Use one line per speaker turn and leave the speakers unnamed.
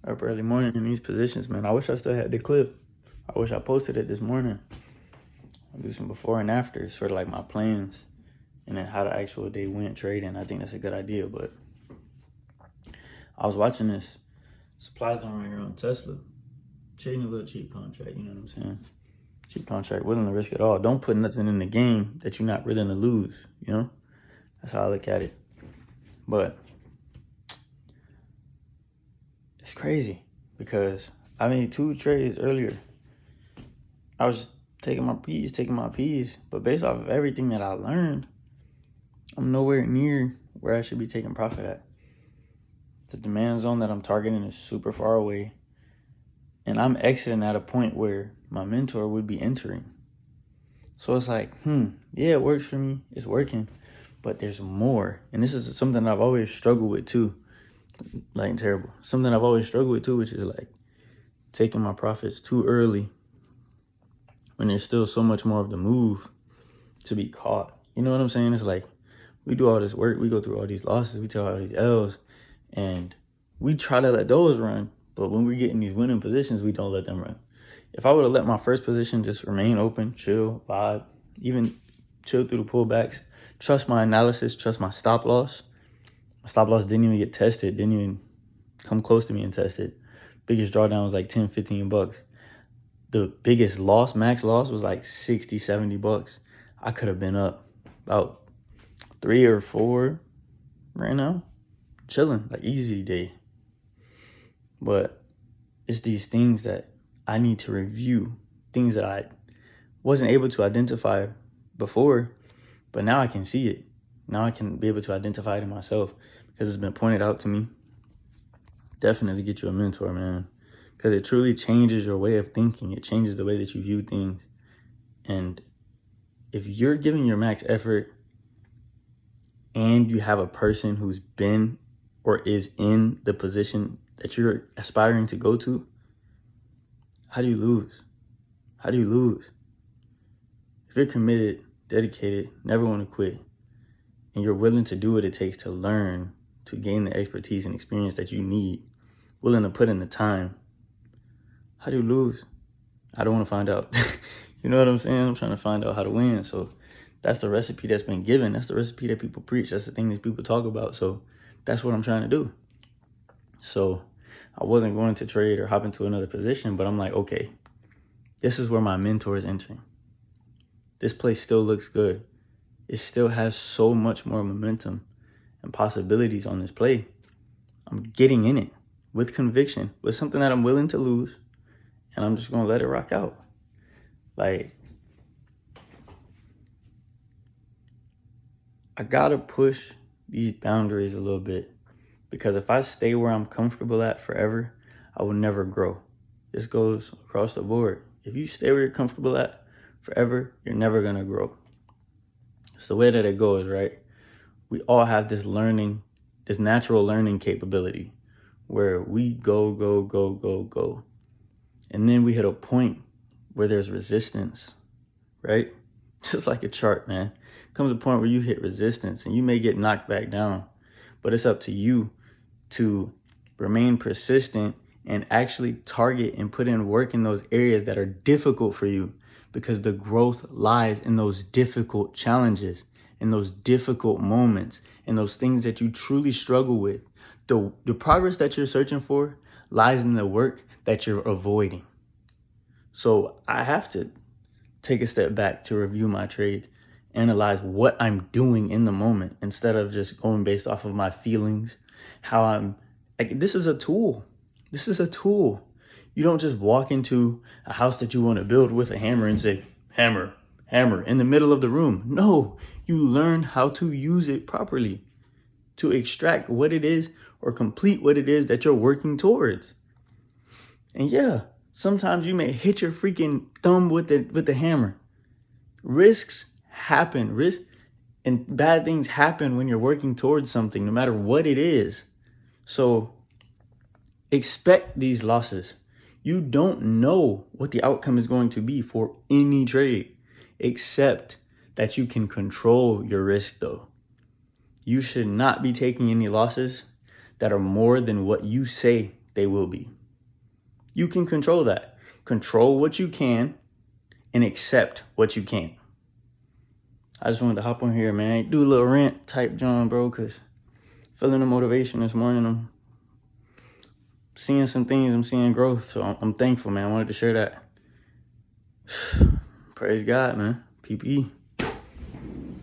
Up early morning in these positions, man. I wish I still had the clip. I wish I posted it this morning. I'll do some before and after, sort of like my plans, and then how the actual day went trading. I think that's a good idea, but I was watching this supply zone right here on Tesla, trading a little cheap contract, you know what I'm saying? Cheap contract, willing to risk it all. Don't put nothing in the game that you're not willing to lose, you know? That's how I look at it. But it's crazy because I made 2 trades earlier. I was taking my P's, but based off of everything that I learned, I'm nowhere near where I should be taking profit at. The demand zone that I'm targeting is super far away, and I'm exiting at a point where my mentor would be entering. So it's like, yeah, it works for me. It's working, but there's more. And this is something I've always struggled with too. Like, terrible. Something I've always struggled with too, which is like taking my profits too early when there's still so much more of the move to be caught. You know what I'm saying? It's like we do all this work, we go through all these losses, we take all these L's, and we try to let those run. But when we get in these winning positions, we don't let them run. If I would have let my first position just remain open, chill, vibe, even chill through the pullbacks, trust my analysis, trust my stop loss. My stop loss didn't even get tested, didn't even come close to being tested. Biggest drawdown was like 10, 15 bucks. The biggest loss, max loss, was like 60, 70 bucks. I could have been up about 3 or 4 right now, chilling, like easy day. But it's these things that I need to review, things that I wasn't able to identify before, but now I can see it. Now I can be able to identify it in myself because it's been pointed out to me. Definitely get you a mentor, man, because it truly changes your way of thinking. It changes the way that you view things. And if you're giving your max effort and you have a person who's been or is in the position that you're aspiring to go to, how do you lose? How do you lose? If you're committed, dedicated, never want to quit, and you're willing to do what it takes to learn, to gain the expertise and experience that you need, willing to put in the time, how do you lose? I don't want to find out. You know what I'm saying? I'm trying to find out how to win. So that's the recipe that's been given. That's the recipe that people preach. That's the thing that people talk about. So that's what I'm trying to do. So I wasn't going to trade or hop into another position, but I'm like, okay, this is where my mentor is entering. This place still looks good. It still has so much more momentum and possibilities on this play. I'm getting in it with conviction, with something that I'm willing to lose, and I'm just going to let it rock out. Like, I got to push these boundaries a little bit, because if I stay where I'm comfortable at forever, I will never grow. This goes across the board. If you stay where you're comfortable at forever, you're never going to grow. It's the way that it goes, right? We all have this natural learning capability where we go. And then we hit a point where there's resistance, right? Just like a chart, man. Comes a point where you hit resistance and you may get knocked back down, but it's up to you to remain persistent and actually target and put in work in those areas that are difficult for you, because the growth lies in those difficult challenges, in those difficult moments, in those things that you truly struggle with. The progress that you're searching for lies in the work that you're avoiding. So I have to take a step back to review my trades, analyze what I'm doing in the moment instead of just going based off of my feelings, how I'm like, this is a tool. This is a tool. You don't just walk into a house that you want to build with a hammer and say, hammer, hammer, in the middle of the room. No, you learn how to use it properly to extract what it is or complete what it is that you're working towards. And yeah, sometimes you may hit your freaking thumb with the hammer. Risks happen. Risk and bad things happen when you're working towards something, no matter what it is. So expect these losses. You don't know what the outcome is going to be for any trade, except that you can control your risk, though. You should not be taking any losses that are more than what you say they will be. You can control that. Control what you can and accept what you can't. I just wanted to hop on here, man. Do a little rant type John, bro, because feeling the motivation this morning. I'm seeing some things. I'm seeing growth. So I'm thankful, man. I wanted to share that. Praise God, man. PPE.